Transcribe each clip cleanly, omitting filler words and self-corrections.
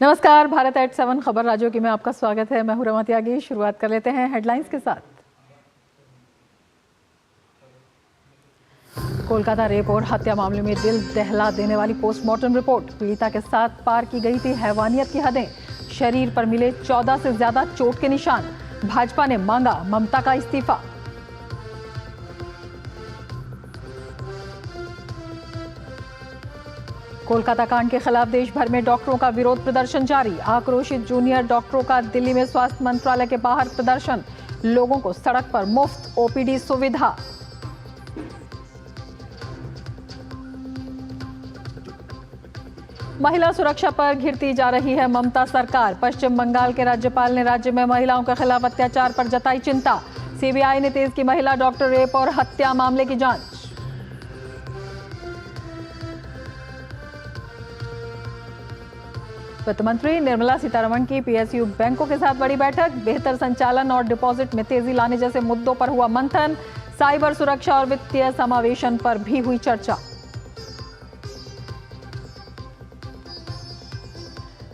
नमस्कार, भारत एट 7 खबर राज्यों की में आपका स्वागत है। मैं हूं रमा त्यागी। शुरुआत कर लेते हैं हेडलाइंस के साथ। कोलकाता रेप और हत्या मामले में दिल दहला देने वाली पोस्टमार्टम रिपोर्ट। पीड़िता के साथ पार की गई थी हैवानियत की हदें। शरीर पर मिले 14 से ज्यादा चोट के निशान। भाजपा ने मांगा ममता का इस्तीफा। कोलकाता कांड के खिलाफ देश भर में डॉक्टरों का विरोध प्रदर्शन जारी। आक्रोशित जूनियर डॉक्टरों का दिल्ली में स्वास्थ्य मंत्रालय के बाहर प्रदर्शन। लोगों को सड़क पर मुफ्त ओपीडी सुविधा। महिला सुरक्षा पर घिरती जा रही है ममता सरकार। पश्चिम बंगाल के राज्यपाल ने राज्य में महिलाओं के खिलाफ अत्याचार पर जताई चिंता। सीबीआई ने तेज की महिला डॉक्टर रेप और हत्या मामले की जांच। वित्त मंत्री निर्मला सीतारमण की पीएसयू बैंकों के साथ बड़ी बैठक। बेहतर संचालन और डिपॉजिट में तेजी लाने जैसे मुद्दों पर हुआ मंथन। साइबर सुरक्षा और वित्तीय समावेशन पर भी हुई चर्चा।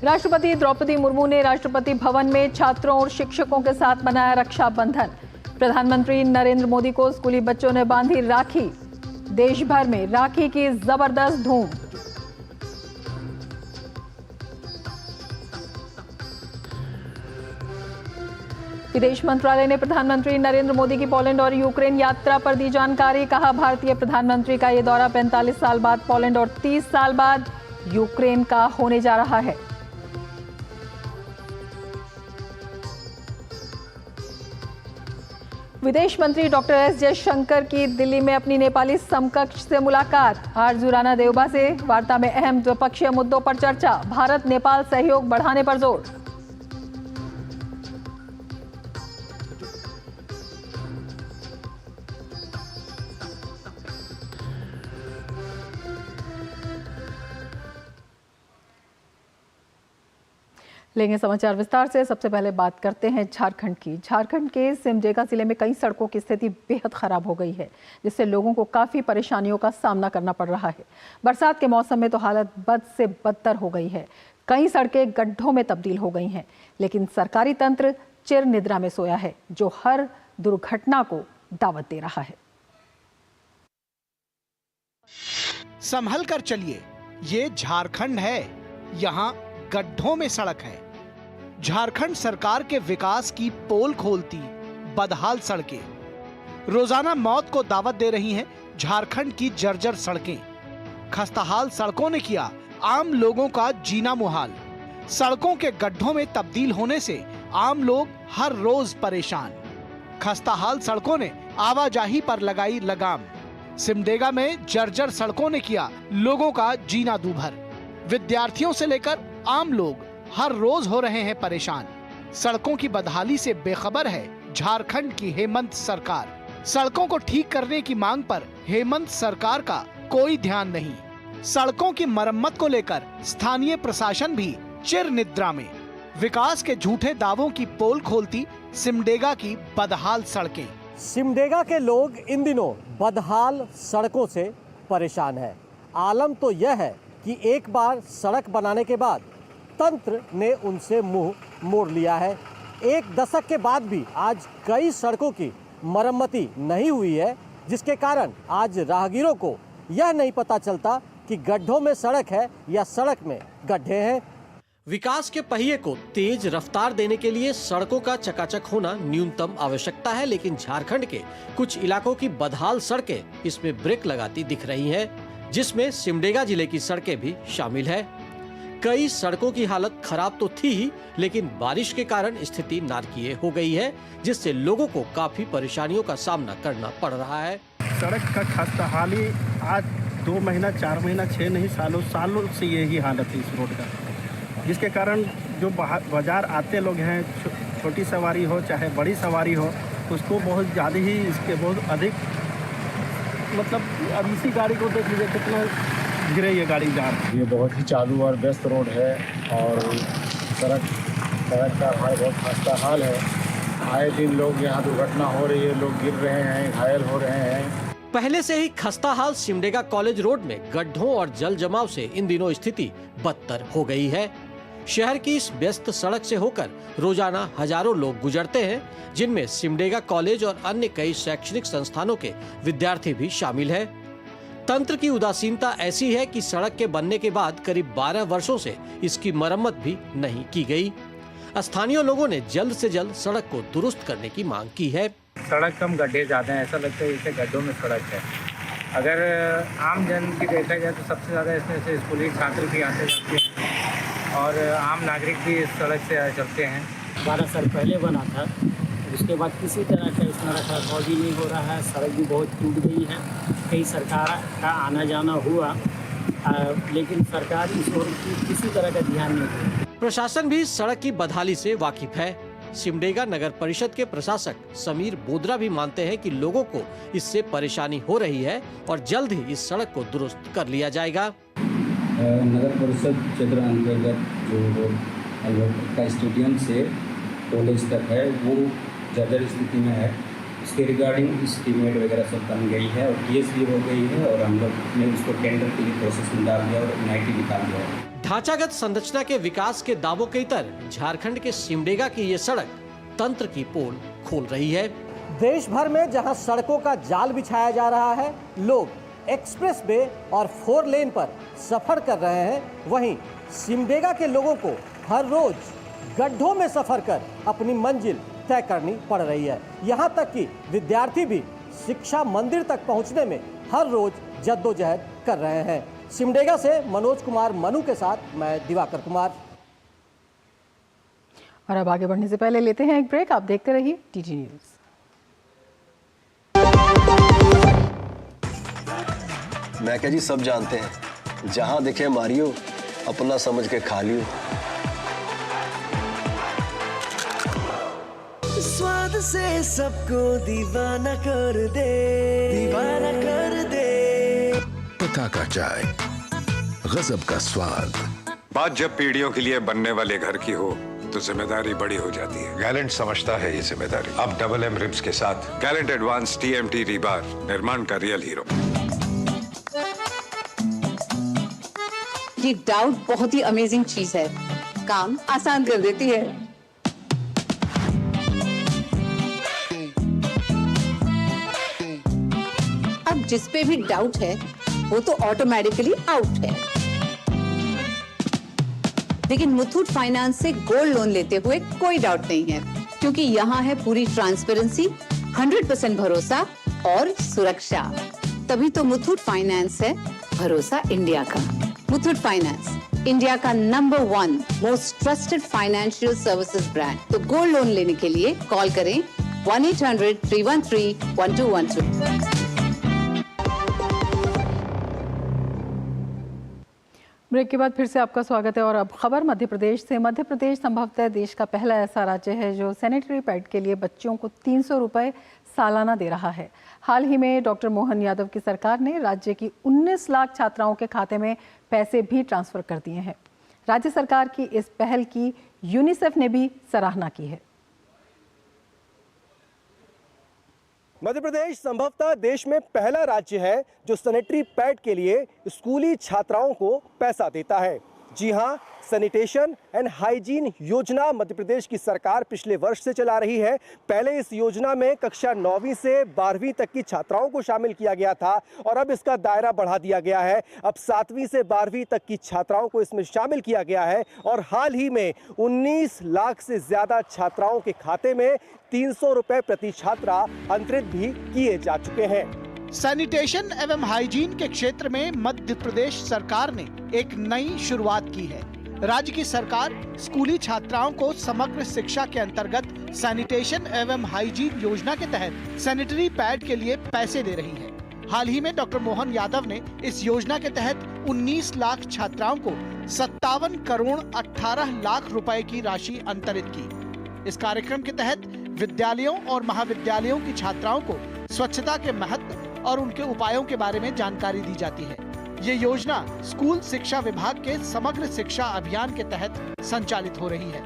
राष्ट्रपति द्रौपदी मुर्मू ने राष्ट्रपति भवन में छात्रों और शिक्षकों के साथ मनाया रक्षाबंधन। प्रधानमंत्री नरेंद्र मोदी को स्कूली बच्चों ने बांधी राखी। देश भर में राखी की जबरदस्त धूम। विदेश मंत्रालय ने प्रधानमंत्री नरेंद्र मोदी की पोलैंड और यूक्रेन यात्रा पर दी जानकारी। कहा, भारतीय प्रधानमंत्री का यह दौरा 45 साल बाद पोलैंड और 30 साल बाद यूक्रेन का होने जा रहा है। विदेश मंत्री डॉक्टर एस जयशंकर की दिल्ली में अपनी नेपाली समकक्ष से मुलाकात। आरजू राणा देउबा से वार्ता में अहम द्विपक्षीय मुद्दों पर चर्चा। भारत नेपाल सहयोग बढ़ाने पर जोर। लेंगे समाचार विस्तार से। सबसे पहले बात करते हैं झारखंड की। झारखंड के सिमडेगा जिले में कई सड़कों की स्थिति बेहद खराब हो गई है, जिससे लोगों को काफी परेशानियों का सामना करना पड़ रहा है। बरसात के मौसम में तो हालत बद से बदतर हो गई है। कई सड़कें गड्ढों में तब्दील हो गई हैं, लेकिन सरकारी तंत्र चिर निद्रा में सोया है, जो हर दुर्घटना को दावत दे रहा है। संभल कर चलिए, ये झारखंड है, यहाँ गड्ढों में सड़क है। झारखंड सरकार के विकास की पोल खोलती बदहाल सड़कें रोजाना मौत को दावत दे रही हैं। झारखंड की जर्जर सड़कें, खस्ताहाल सड़कों ने किया आम लोगों का जीना मुहाल। सड़कों के गड्ढों में तब्दील होने से आम लोग हर रोज परेशान। खस्ताहाल सड़कों ने आवाजाही पर लगाई लगाम। सिमडेगा में जर्जर सड़कों ने किया लोगों का जीना दूभर। विद्यार्थियों से लेकर आम लोग हर रोज हो रहे हैं परेशान। सड़कों की बदहाली से बेखबर है झारखंड की हेमंत सरकार। सड़कों को ठीक करने की मांग पर हेमंत सरकार का कोई ध्यान नहीं। सड़कों की मरम्मत को लेकर स्थानीय प्रशासन भी चिर निद्रा में। विकास के झूठे दावों की पोल खोलती सिमडेगा की बदहाल सड़कें। सिमडेगा के लोग इन दिनों बदहाल सड़कों से परेशान है। आलम तो यह है कि एक बार सड़क बनाने के बाद तंत्र ने उनसे मुंह मोड़ लिया है। एक दशक के बाद भी आज कई सड़कों की मरम्मती नहीं हुई है, जिसके कारण आज राहगीरों को यह नहीं पता चलता कि गड्ढों में सड़क है या सड़क में गड्ढे हैं। विकास के पहिए को तेज रफ्तार देने के लिए सड़कों का चकाचक होना न्यूनतम आवश्यकता है, लेकिन झारखंड के कुछ इलाकों की बदहाल सड़कें इसमें ब्रेक लगाती दिख रही हैं, जिसमें सिमडेगा जिले की सड़कें भी शामिल है। कई सड़कों की हालत खराब तो थी ही, लेकिन बारिश के कारण स्थिति नारकीय हो गई है, जिससे लोगों को काफी परेशानियों का सामना करना पड़ रहा है। सड़क का खस्ताहाली आज 2 महीना 4 महीना 6 नहीं सालों से यही हालत है इस रोड का, जिसके कारण जो बाजार आते लोग हैं, छोटी सवारी हो चाहे बड़ी सवारी हो, उसको बहुत ज़्यादा ही इसके बहुत अधिक मतलब अब इसी गाड़ी को देख लीजिए कितना गिरे ये गाड़ी जा रही है। ये बहुत ही चालू और व्यस्त रोड है और सड़क का हाल बहुत खस्ता हाल है। आए दिन लोग यहाँ दुर्घटना हो रही है, लोग गिर रहे हैं, घायल हो रहे हैं। पहले से ही खस्ता हाल सिमडेगा कॉलेज रोड में गड्ढों और जल जमाव से इन दिनों स्थिति बदतर हो गई है। शहर की इस व्यस्त सड़क से होकर रोजाना हजारों लोग गुजरते हैं, जिनमें सिमडेगा कॉलेज और अन्य कई शैक्षणिक संस्थानों के विद्यार्थी भी शामिल हैं। तंत्र की उदासीनता ऐसी है कि सड़क के बनने के बाद करीब 12 वर्षों से इसकी मरम्मत भी नहीं की गई। स्थानीय लोगों ने जल्द से जल्द सड़क को दुरुस्त करने की मांग की है। सड़क कम गड्ढे ज़्यादा हैं, ऐसा लगता है जैसे गड्ढों में सड़क है। अगर आम जन की देखा जाए तो सबसे ज़्यादा इसमें से स्कूली छात्र भी आते जाते हैं और आम नागरिक भी इस सड़क से चलते हैं। 12 साल पहले बना था, उसके बाद किसी तरह का इसमें रखरखाव भी नहीं हो रहा है। सड़क भी बहुत टूट गई है, कई सरकार का आना जाना हुआ, लेकिन सरकार इस ओर किसी तरह का ध्यान नहीं दिया। प्रशासन भी सड़क की बदहाली से वाकिफ है। सिमडेगा नगर परिषद के प्रशासक समीर बोदरा भी मानते हैं कि लोगों को इससे परेशानी हो रही है और जल्द ही इस सड़क को दुरुस्त कर लिया जाएगा। नगर परिषद क्षेत्र अंतर्गत जो का स्टेडियम से कॉलेज तक है वो जर्जर स्थिति में है। इसके रिगार्डिंग एस्टीमेट वगैरह सब बन गई है और केस भी हो गई है और हम लोग ने उसको टेंडर के लिए प्रोसेस में डाल दिया और NIT निकाल दिया है। ढांचागत संरचना के विकास के दावों के इतर झारखंड के सिमडेगा की ये सड़क तंत्र की पोल खोल रही है। देश भर में जहां सड़कों का जाल बिछाया जा रहा है, लोग एक्सप्रेस वे और 4 लेन पर सफर कर रहे हैं, वहीं सिमडेगा के लोगों को हर रोज गड्ढों में सफर कर अपनी मंजिल तय करनी पड़ रही है। यहाँ तक कि विद्यार्थी भी शिक्षा मंदिर तक पहुँचने में हर रोज जद्दोजहद कर रहे हैं। सिमडेगा से मनोज कुमार मनु के साथ मैं दिवाकर कुमार। और अब आगे बढ़ने से पहले लेते हैं एक ब्रेक। आप देखते रहिए TT न्यूज़। मैं क्या जी सब जानते हैं, जहां दिखे मारियो, अपना समझ के खा लियो। स्वाद से सबको दीवाना कर दे, दीवाना कर दे। पता का चाय, गजब का स्वाद। बात जब पीढ़ियों के लिए बनने वाले घर की हो तो जिम्मेदारी बड़ी हो जाती है। गैलेंट समझता है ये जिम्मेदारी। अब डबल M रिब्स के साथ गैलेंट एडवांस TMT रीबार, निर्माण का रियल हीरो। ये डाउट बहुत ही अमेजिंग चीज है, काम आसान कर देती है। अब जिस पे भी डाउट है वो तो ऑटोमेटिकली आउट है। लेकिन मुथूट फाइनेंस से गोल्ड लोन लेते हुए कोई डाउट नहीं है, क्योंकि यहाँ है पूरी ट्रांसपेरेंसी, 100% भरोसा और सुरक्षा। तभी तो मुथूट फाइनेंस है भरोसा इंडिया का। मुथूट फाइनेंस, इंडिया का number 1 most trusted financial services brand. तो गोल्ड लोन लेने के लिए कॉल करें 1-800-313-1212। ब्रेक के बाद फिर से आपका स्वागत है और अब खबर मध्य प्रदेश से। मध्य प्रदेश संभवतः देश का पहला ऐसा राज्य है जो सैनिटरी पैड के लिए बच्चों को 300 रुपए सालाना दे रहा है। हाल ही में डॉक्टर मोहन यादव की सरकार ने राज्य की 19 लाख छात्राओं के खाते में पैसे भी ट्रांसफर कर दिए हैं। राज्य सरकार की इस पहल की यूनिसेफ ने भी सराहना की है। मध्य प्रदेश संभवतः देश में पहला राज्य है जो सैनिटरी पैड के लिए स्कूली छात्राओं को पैसा देता है। जी हां, सैनिटेशन एंड हाइजीन योजना मध्य प्रदेश की सरकार पिछले वर्ष से चला रही है। पहले इस योजना में कक्षा 9वीं से 12वीं तक की छात्राओं को शामिल किया गया था और अब इसका दायरा बढ़ा दिया गया है। अब 7वीं से 12वीं तक की छात्राओं को इसमें शामिल किया गया है और हाल ही में 19 लाख से ज्यादा छात्राओं के खाते में 300 रुपए प्रति छात्रा अंतरित भी किए जा चुके हैं। सैनिटेशन एवं हाइजीन के क्षेत्र में मध्य प्रदेश सरकार ने एक नई शुरुआत की है। राज्य की सरकार स्कूली छात्राओं को समग्र शिक्षा के अंतर्गत सैनिटेशन एवं हाइजीन योजना के तहत सैनिटरी पैड के लिए पैसे दे रही है। हाल ही में डॉक्टर मोहन यादव ने इस योजना के तहत 19 लाख छात्राओं को 57 करोड़ 18 लाख रुपए की राशि अंतरित की। इस कार्यक्रम के तहत विद्यालयों और महाविद्यालयों की छात्राओं को स्वच्छता के महत्व और उनके उपायों के बारे में जानकारी दी जाती है। ये योजना स्कूल शिक्षा विभाग के समग्र शिक्षा अभियान के तहत संचालित हो रही है।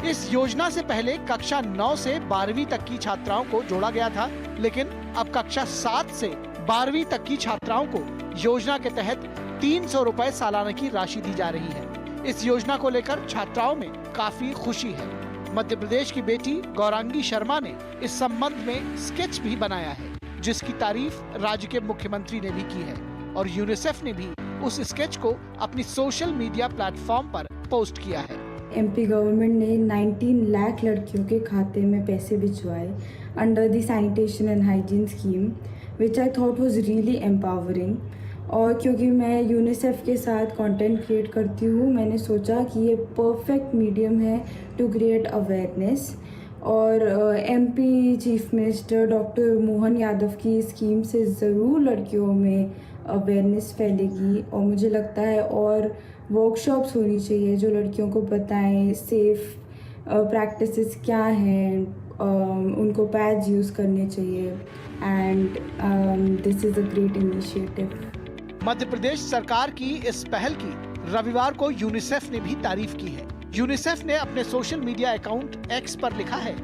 इस योजना से पहले कक्षा 9 से 12वीं तक की छात्राओं को जोड़ा गया था, लेकिन अब कक्षा 7 से 12वीं तक की छात्राओं को योजना के तहत 300 रुपए सालाना की राशि दी जा रही है। इस योजना को लेकर छात्राओं में काफी खुशी है। मध्य प्रदेश की बेटी गौरांगी शर्मा ने इस संबंध में स्केच भी बनाया है, जिसकी तारीफ राज्य के मुख्यमंत्री ने भी की है और यूनिसेफ ने भी उस स्केच को अपनी सोशल मीडिया प्लेटफॉर्म पर पोस्ट किया है। एमपी गवर्नमेंट ने 19 लाख लड़कियों के खाते में पैसे भिजवाए under the sanitation and hygiene scheme, which I thought was really empowering. और क्योंकि मैं यूनिसेफ के साथ कंटेंट क्रिएट करती हूँ, मैंने सोचा कि ये परफेक्ट मीडियम है टू क्रिएट अवेयरनेस। और MP chief minister doctor Mohan Yadav की स्कीम से ज़रूर लड़कियों में अवेयरनेस फैलेगी और मुझे लगता है और वर्कशॉप्स होनी चाहिए जो लड़कियों को बताएं सेफ प्रैक्टिसेस क्या हैं, उनको पैड्स यूज़ करने चाहिए and this is a great initiative. Madhya Pradesh सरकार की इस पहल की रविवार को यूनिसेफ ने भी तारीफ की है। यूनिसेफ ने अपने सोशल मीडिया अकाउंट एक्स पर लिखा है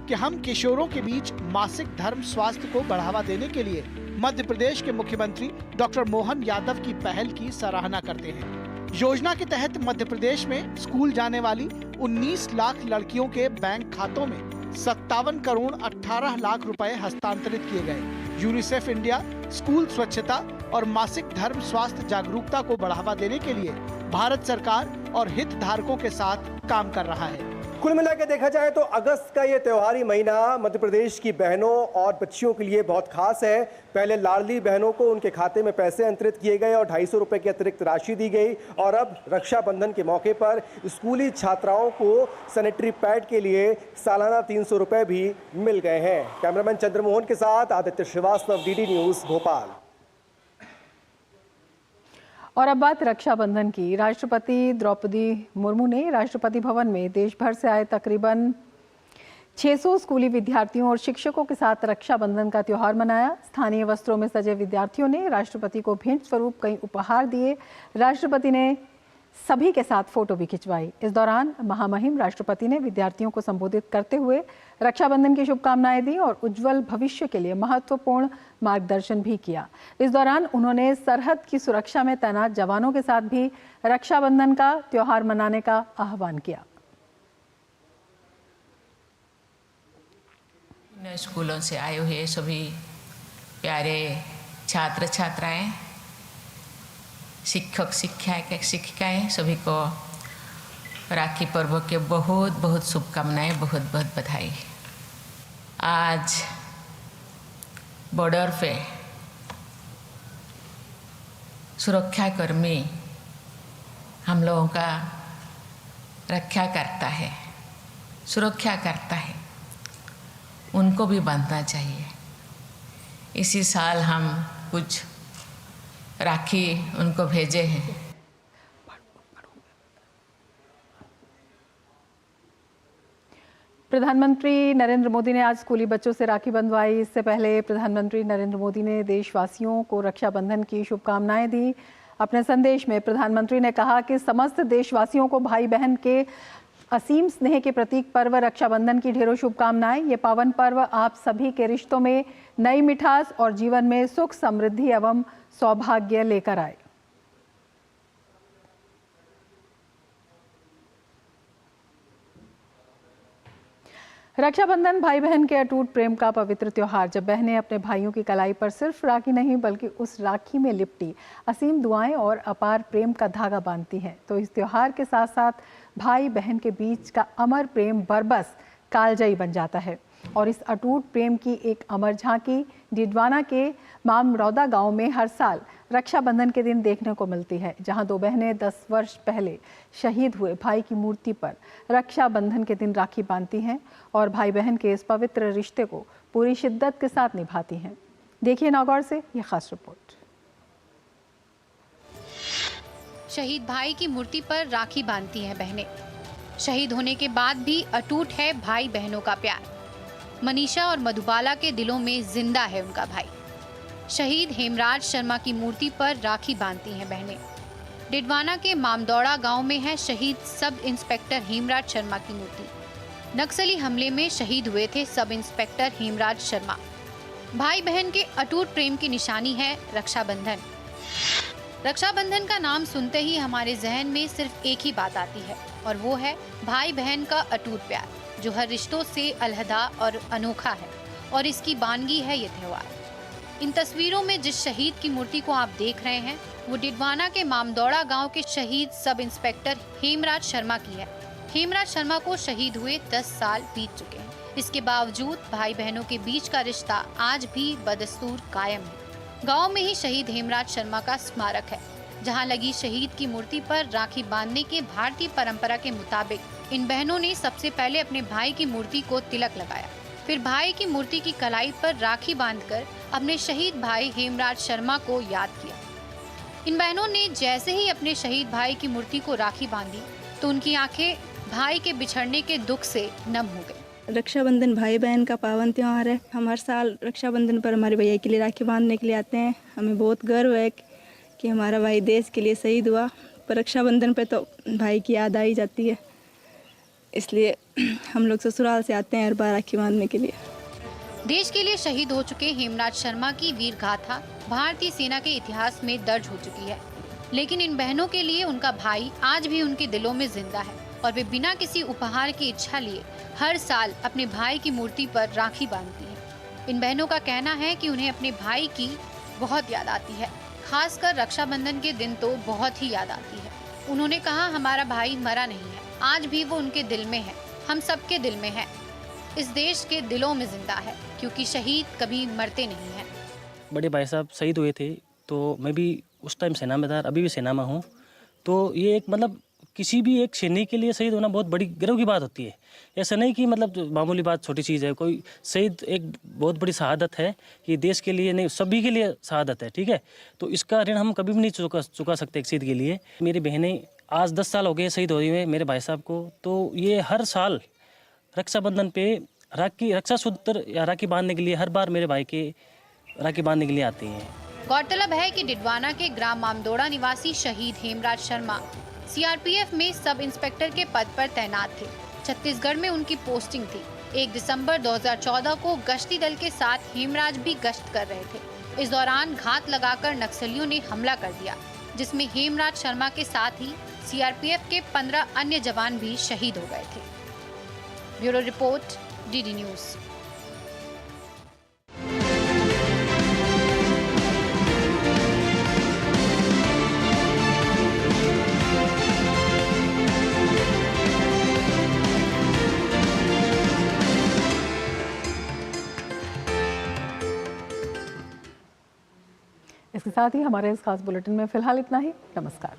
कि हम किशोरों के बीच मासिक धर्म स्वास्थ्य को बढ़ावा देने के लिए मध्य प्रदेश के मुख्यमंत्री डॉक्टर मोहन यादव की पहल की सराहना करते हैं। योजना के तहत मध्य प्रदेश में स्कूल जाने वाली 19 लाख लड़कियों के बैंक खातों में 57 करोड़ 18 लाख रुपए हस्तांतरित किए गए। यूनिसेफ इंडिया स्कूल स्वच्छता और मासिक धर्म स्वास्थ्य जागरूकता को बढ़ावा देने के लिए भारत सरकार और हितधारकों के साथ काम कर रहा है। कुल मिलाकर देखा जाए तो अगस्त का ये त्योहारी महीना मध्य प्रदेश की बहनों और बच्चियों के लिए बहुत खास है। पहले लाडली बहनों को उनके खाते में पैसे अंतरित किए गए और 250 रुपए की अतिरिक्त राशि दी गई और अब रक्षाबंधन के मौके पर स्कूली छात्राओं को सैनिटरी पैड के लिए सालाना 300 रुपए भी मिल गए हैं। कैमरामैन चंद्रमोहन के साथ आदित्य श्रीवास्तव, डीडी न्यूज़, भोपाल। और अब बात रक्षाबंधन की। राष्ट्रपति द्रौपदी मुर्मू ने राष्ट्रपति भवन में देश भर से आए तकरीबन 600 स्कूली विद्यार्थियों और शिक्षकों के साथ रक्षाबंधन का त्यौहार मनाया। स्थानीय वस्त्रों में सजे विद्यार्थियों ने राष्ट्रपति को भेंट स्वरूप कई उपहार दिए। राष्ट्रपति ने सभी के साथ फोटो भी खिंचवाई। इस दौरान महामहिम राष्ट्रपति ने विद्यार्थियों को संबोधित करते हुए रक्षाबंधन की शुभकामनाएं दी और उज्जवल भविष्य के लिए महत्वपूर्ण मार्गदर्शन भी किया। इस दौरान उन्होंने सरहद की सुरक्षा में तैनात जवानों के साथ भी रक्षाबंधन का त्यौहार मनाने का आह्वान किया। स्कूलों से आए हुए सभी प्यारे छात्र छात्राएं, शिक्षक शिक्षिकाएं, सभी को राखी पर्व के बहुत बहुत शुभकामनाएं, बहुत बहुत बधाई। आज बॉर्डर पे सुरक्षा कर्मी हम लोगों का रक्षा करता है, सुरक्षा करता है, उनको भी बांधना चाहिए। इसी साल हम कुछ राखी उनको भेजे हैं। प्रधानमंत्री नरेंद्र मोदी ने आज स्कूली बच्चों से राखी बंधवाई। इससे पहले प्रधानमंत्री नरेंद्र मोदी ने देशवासियों को रक्षाबंधन की शुभकामनाएं दी। अपने संदेश में प्रधानमंत्री ने कहा कि समस्त देशवासियों को भाई बहन के असीम स्नेह के प्रतीक पर्व रक्षाबंधन की ढेरों शुभकामनाएं। ये पावन पर्व आप सभी के रिश्तों में नई मिठास और जीवन में सुख, समृद्धि एवं सौभाग्य लेकर आए। रक्षाबंधन भाई बहन के अटूट प्रेम का पवित्र त्योहार। जब बहनें अपने भाइयों की कलाई पर सिर्फ राखी नहीं बल्कि उस राखी में लिपटी असीम दुआएं और अपार प्रेम का धागा बांधती हैं, तो इस त्योहार के साथ साथ भाई बहन के बीच का अमर प्रेम बरबस कालजयी बन जाता है। और इस अटूट प्रेम की एक अमर झांकी डिडवाना के मामरौदा गांव में हर साल रक्षाबंधन के दिन देखने को मिलती है, जहां दो बहनें 10 वर्ष पहले शहीद हुए भाई की मूर्ति पर रक्षाबंधन के दिन राखी बांधती हैं और भाई बहन के इस पवित्र रिश्ते को पूरी शिद्दत के साथ निभाती हैं। देखिए नागौर से यह खास रिपोर्ट। शहीद भाई की मूर्ति पर राखी बांधती हैं बहनें। शहीद होने के बाद भी अटूट है भाई बहनों का प्यार। मनीषा और मधुबाला के दिलों में जिंदा है उनका भाई। शहीद हेमराज शर्मा की मूर्ति पर राखी बांधती हैं बहनें। डिडवाना के मामदौड़ा गांव में है शहीद सब इंस्पेक्टर हेमराज शर्मा की मूर्ति। नक्सली हमले में शहीद हुए थे सब इंस्पेक्टर हेमराज शर्मा। भाई बहन के अटूट प्रेम की निशानी है रक्षाबंधन। रक्षाबंधन का नाम सुनते ही हमारे जहन में सिर्फ एक ही बात आती है और वो है भाई बहन का अटूट प्यार, जो हर रिश्तों से अलहदा और अनोखा है और इसकी बानगी है ये त्योहार। इन तस्वीरों में जिस शहीद की मूर्ति को आप देख रहे हैं वो डिडवाना के मामदौड़ा गांव के शहीद सब इंस्पेक्टर हेमराज शर्मा की है। हेमराज शर्मा को शहीद हुए 10 साल बीत चुके हैं। इसके बावजूद भाई बहनों के बीच का रिश्ता आज भी बदस्तूर कायम है। गांव में ही शहीद हेमराज शर्मा का स्मारक है, जहां लगी शहीद की मूर्ति पर राखी बांधने के भारतीय परंपरा के मुताबिक इन बहनों ने सबसे पहले अपने भाई की मूर्ति को तिलक लगाया, फिर भाई की मूर्ति की कलाई पर राखी बांधकर अपने शहीद भाई हेमराज शर्मा को याद किया। इन बहनों ने जैसे ही अपने शहीद भाई की मूर्ति को राखी बांधी तो उनकी आंखें भाई के बिछड़ने के दुख से नम हो गई। रक्षाबंधन भाई बहन का पावन त्यौहार है। हम हर साल रक्षाबंधन पर हमारे भैया के लिए राखी बांधने के लिए आते हैं। हमें बहुत गर्व है कि हमारा भाई देश के लिए शहीद हुआ, पर रक्षाबंधन पे तो भाई की याद आ ही जाती है, इसलिए हम लोग ससुराल से आते हैं हर बार राखी बांधने के लिए। देश के लिए शहीद हो चुके हेमराज शर्मा की वीर गाथा भारतीय सेना के इतिहास में दर्ज हो चुकी है, लेकिन इन बहनों के लिए उनका भाई आज भी उनके दिलों में जिंदा है और वे बिना किसी उपहार की इच्छा लिए हर साल अपने भाई की मूर्ति पर राखी बांधती हैं। इन बहनों का कहना है कि उन्हें अपने भाई की बहुत याद आती है, खासकर रक्षाबंधन के दिन तो बहुत ही याद आती है। उन्होंने कहा, हमारा भाई मरा नहीं है, आज भी वो उनके दिल में है, हम सबके दिल में है, इस देश के दिलों में जिंदा है, क्योंकि शहीद कभी मरते नहीं हैं। बड़े भाई साहब शहीद हुए थे तो मैं भी उस टाइम सेना में था, अभी भी सेना में हूँ। तो ये एक मतलब किसी भी एक सैनिक के लिए शहीद होना बहुत बड़ी गर्व की बात होती है। ऐसा नहीं कि मतलब मामूली बात, छोटी चीज़ है। कोई शहीद एक बहुत बड़ी शहादत है कि देश के लिए नहीं, सभी के लिए शहादत है, ठीक है। तो इसका ऋण हम कभी भी नहीं चुका सकते एक शहीद के लिए। मेरी बहनें आज 10 साल हो गए शहीद हुए हुए मेरे भाई साहब को, तो ये हर साल रक्षाबंधन पे रक्षा सूत्र या राखी बांधने के लिए हर बार मेरे भाई के राखी बांधने के लिए आती हैं। गौरतलब है कि डिडवाना के ग्राम मामदौड़ा निवासी शहीद हेमराज शर्मा सीआरपीएफ में सब इंस्पेक्टर के पद पर तैनात थे। छत्तीसगढ़ में उनकी पोस्टिंग थी। 1 दिसंबर 2014 को गश्ती दल के साथ हेमराज भी गश्त कर रहे थे। इस दौरान घात लगाकर नक्सलियों ने हमला कर दिया, जिसमें हेमराज शर्मा के साथ ही सीआरपीएफ के 15 अन्य जवान भी शहीद हो गए थे। Bureau report, DD news. इसके साथ ही हमारे इस खास बुलेटिन में फिलहाल इतना ही। नमस्कार।